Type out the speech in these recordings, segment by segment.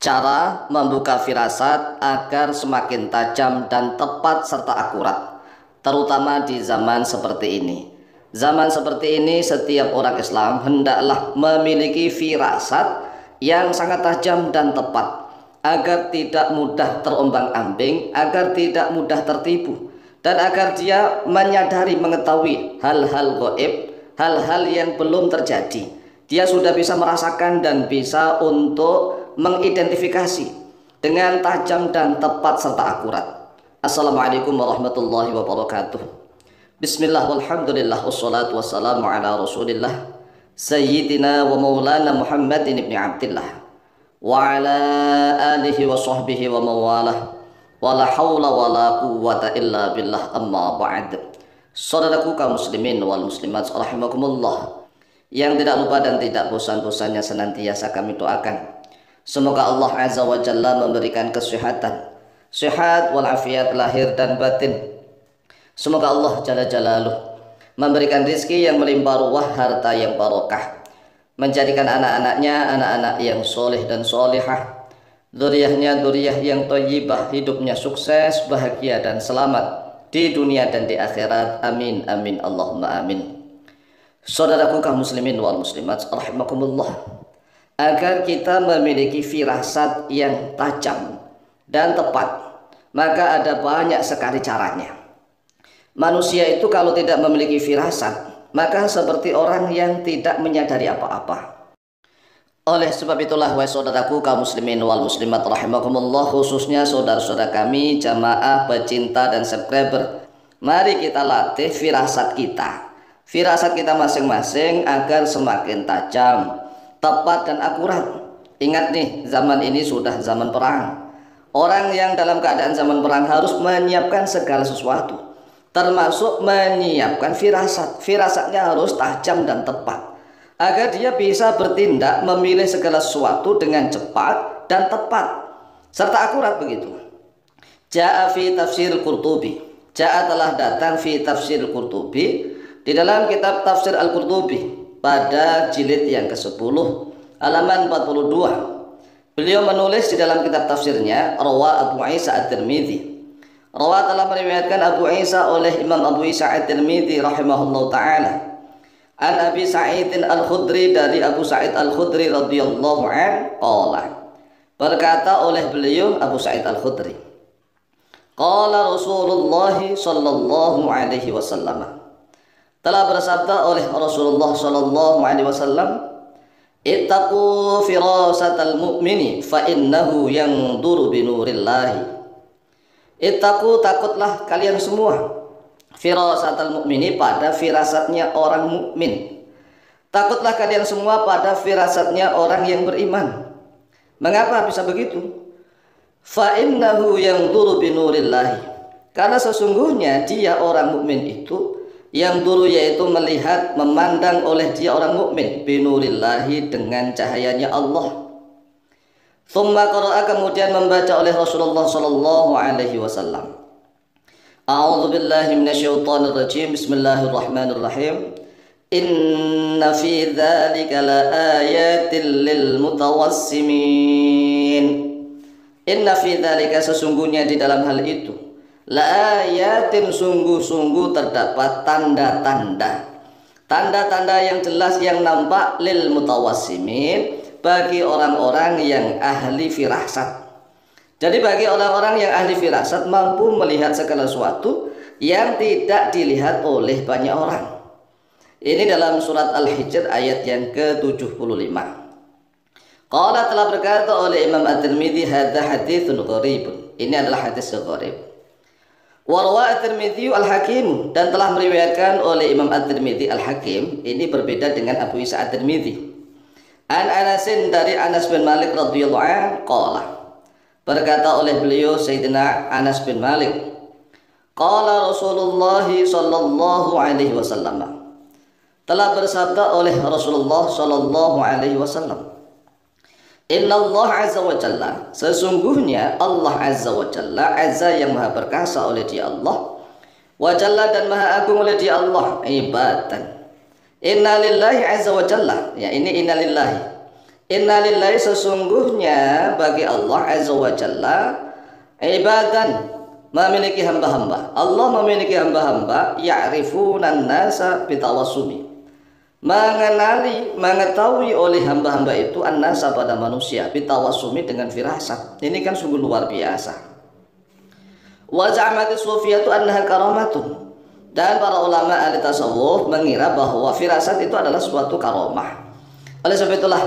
Cara membuka firasat agar semakin tajam dan tepat serta akurat, terutama di zaman seperti ini. Zaman seperti ini setiap orang Islam hendaklah memiliki firasat yang sangat tajam dan tepat agar tidak mudah terombang-ambing, agar tidak mudah tertipu, dan agar dia menyadari, mengetahui hal-hal gaib, hal-hal yang belum terjadi. Dia sudah bisa merasakan dan bisa untuk mengidentifikasi dengan tajam dan tepat serta akurat. Assalamualaikum warahmatullahi wabarakatuh. Bismillah walhamdulillah wassalatu wassalamu ala rasulillah Sayyidina wa maulana Muhammadin ibn Abdillah wa ala alihi wa sahbihi wa mawalah wa la hawla wa la quwwata illa billah, amma ba'd. Saudaraku kaum muslimin wal muslimat rahimakumullah, yang tidak lupa dan tidak bosan-bosannya senantiasa kami doakan, semoga Allah Azza wa Jalla memberikan kesehatan, sehat walafiat lahir dan batin. Semoga Allah Jalla Jalaluh memberikan rizki yang melimpah ruah, harta yang barokah, menjadikan anak-anaknya anak-anak yang soleh dan solehah, dzurriyyahnya dzurriyyah yang thayyibah, hidupnya sukses, bahagia dan selamat di dunia dan di akhirat. Amin amin Allahumma amin. Saudaraku kaum muslimin wal muslimat rahimakumullah, agar kita memiliki firasat yang tajam dan tepat, maka ada banyak sekali caranya. Manusia itu kalau tidak memiliki firasat, maka seperti orang yang tidak menyadari apa-apa. Oleh sebab itulah, wahai saudaraku kaum muslimin wal muslimat rahimakumullah, khususnya saudara-saudara kami jamaah pecinta dan subscriber, mari kita latih firasat kita masing-masing agar semakin tajam, tepat dan akurat. Ingat nih, zaman ini sudah zaman perang. Orang yang dalam keadaan zaman perang harus menyiapkan segala sesuatu, termasuk menyiapkan firasat. Firasatnya harus tajam dan tepat, agar dia bisa bertindak memilih segala sesuatu dengan cepat dan tepat serta akurat begitu. Ja'a fi tafsir Qurtubi, ja'a telah datang fi tafsir Qurtubi, di dalam kitab tafsir Al-Qurtubi pada jilid yang ke-10 halaman 42. Beliau menulis di dalam kitab tafsirnya, Rawa Abu Isa At-Tirmidzi, Rawa telah meriwayatkan Abu Isa oleh Imam Abu Isa At-Tirmidzi rahimahullah ta'ala, an Abi Sa'id Al-Khudri, dari Abu Sa'id Al-Khudri radhiyallahu an, qala, berkata oleh beliau Abu Sa'id Al-Khudri, qala Rasulullah sallallahu alaihi wasallam, telah bersabda oleh Rasulullah sallallahu alaihi wasallam, ittaqu firasatal mu'mini fa innahu yanzuru binurillahi. Ittaqu, takutlah kalian semua, firasatal mu'mini, pada firasatnya orang mukmin. Takutlah kalian semua pada firasatnya orang yang beriman. Mengapa bisa begitu? Fa innahu yanzuru binurillahi, karena sesungguhnya dia orang mukmin itu, yang dulu yaitu melihat, memandang oleh dia orang mukmin, binurillahi, dengan cahayanya Allah. Thumma qara'a, kemudian membaca oleh Rasulullah sallallahu alaihi wasallam, A'udzu billahi minasyaitonir rajim, bismillahirrahmanirrahim, inna fi dzalika laayatil lil mutawassimin. Inna fi dzalika, sesungguhnya di dalam hal itu, laayatin, sungguh-sungguh terdapat tanda-tanda yang jelas yang nampak, lil mutawassimin, bagi orang-orang yang ahli firasat. Jadi bagi orang-orang yang ahli firasat mampu melihat segala sesuatu yang tidak dilihat oleh banyak orang. Ini dalam surat Al-Hijr ayat yang ke-75. Qala, telah berkata oleh Imam At-Tirmidzi, hadza haditsun gharibun, ini adalah hadis gharib. Wa rawa At-Tirmidzi Al-Hakim, dan telah meriwayatkan oleh Imam At-Tirmidzi Al-Hakim, ini berbeda dengan Abu Isa At-Tirmidzi. An Anasin, dari Anas bin Malik radhiyallahu anhu, qala, berkata oleh beliau Sayyidina Anas bin Malik, qala Rasulullah sallallahu alaihi wasallam, telah bersabda oleh Rasulullah sallallahu alaihi wasallam, inna Allah azza wa jalla, sesungguhnya Allah azza wa jalla, azza yang maha perkasa oleh dia Allah, wa jalla dan maha agung oleh dia Allah, ibadan, inna lillahi azza wa jalla, ya ini inna lillahi, Innalillahi, sesungguhnya bagi Allah Azza wa Jalla ibadan, memiliki hamba-hamba. Allah memiliki hamba-hamba ya'rifunan nasa bitawassumi, mengenali, mengetahui oleh hamba-hamba itu an-nasa pada manusia bitawassumi dengan firasat. Ini kan sungguh luar biasa. Wa za'amati sufiyatu annaha karamatun, dan para ulama ahli tasawuf mengira bahwa firasat itu adalah suatu karomah. Oleh sebab itulah,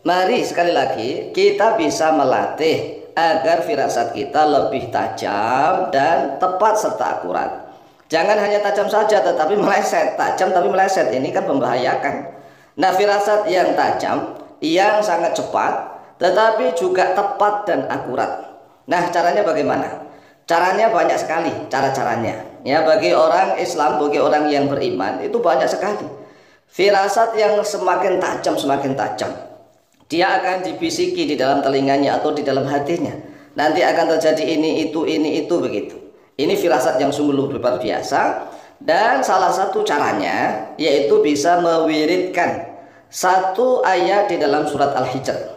mari sekali lagi kita bisa melatih agar firasat kita lebih tajam dan tepat serta akurat. Jangan hanya tajam saja tetapi meleset, tajam tapi meleset, ini kan membahayakan. Nah, firasat yang tajam, yang sangat cepat tetapi juga tepat dan akurat. Nah, caranya bagaimana? Caranya banyak sekali, cara-caranya. Ya, bagi orang Islam, bagi orang yang beriman itu banyak sekali. Firasat yang semakin tajam, dia akan dibisiki di dalam telinganya atau di dalam hatinya. Nanti akan terjadi ini itu begitu. Ini firasat yang sungguh luar biasa. Dan salah satu caranya yaitu bisa mewiridkan satu ayat di dalam surat Al-Hijr.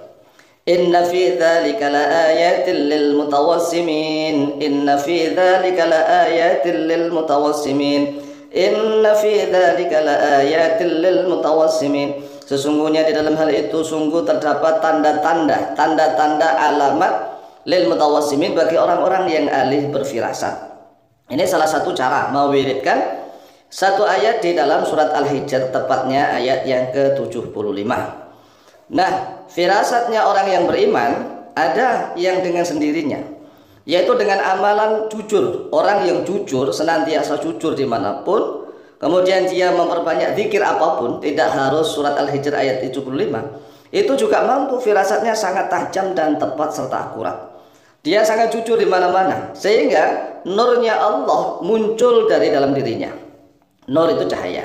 Inna fi dzalika laayatin lil mutawassimin. Inna fi dzalika laayatin lil mutawassimin. Inna fi dzalika laayatin lil mutawassimin. Sesungguhnya di dalam hal itu sungguh terdapat tanda-tanda alamat lil mutawassimin, bagi orang-orang yang ahli berfirasat. Ini salah satu cara mewiridkan satu ayat di dalam surat Al-Hijr, tepatnya ayat yang ke-75. Nah, firasatnya orang yang beriman ada yang dengan sendirinya, yaitu dengan amalan jujur. Orang yang jujur, senantiasa jujur dimanapun, kemudian dia memperbanyak zikir apapun, tidak harus surat Al-Hijr ayat 75, itu juga mampu firasatnya sangat tajam dan tepat serta akurat. Dia sangat jujur di mana-mana, sehingga nurnya Allah muncul dari dalam dirinya. Nur itu cahaya.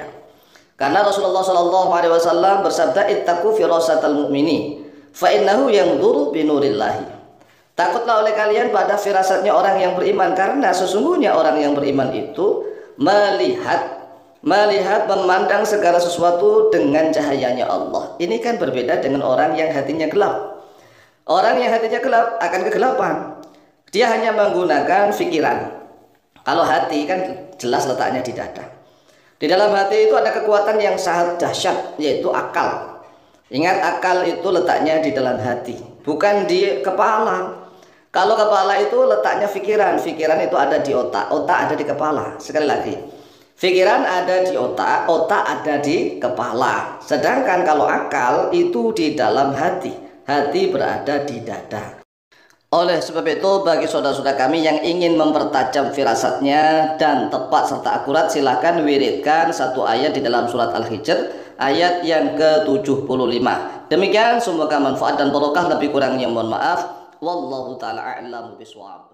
Karena Rasulullah SAW bersabda, ittaqu firasatal mu'mini fa innahu yanzuru binurillahi. Takutlah oleh kalian pada firasatnya orang yang beriman, karena sesungguhnya orang yang beriman itu melihat, memandang segala sesuatu dengan cahayanya Allah. Ini kan berbeda dengan orang yang hatinya gelap. Orang yang hatinya gelap akan kegelapan. Dia hanya menggunakan pikiran. Kalau hati kan jelas letaknya di dada. Di dalam hati itu ada kekuatan yang sangat dahsyat, yaitu akal. Ingat, akal itu letaknya di dalam hati, bukan di kepala. Kalau kepala itu letaknya pikiran, pikiran itu ada di otak, otak ada di kepala. Sekali lagi, pikiran ada di otak, otak ada di kepala. Sedangkan kalau akal itu di dalam hati, hati berada di dada. Oleh sebab itu, bagi saudara-saudara kami yang ingin mempertajam firasatnya dan tepat serta akurat, silakan wiridkan satu ayat di dalam surat Al-Hijr ayat yang ke-75. Demikian, semoga manfaat dan barokah, lebih kurangnya mohon maaf. Wallahu ta'ala a'lamu bishawab.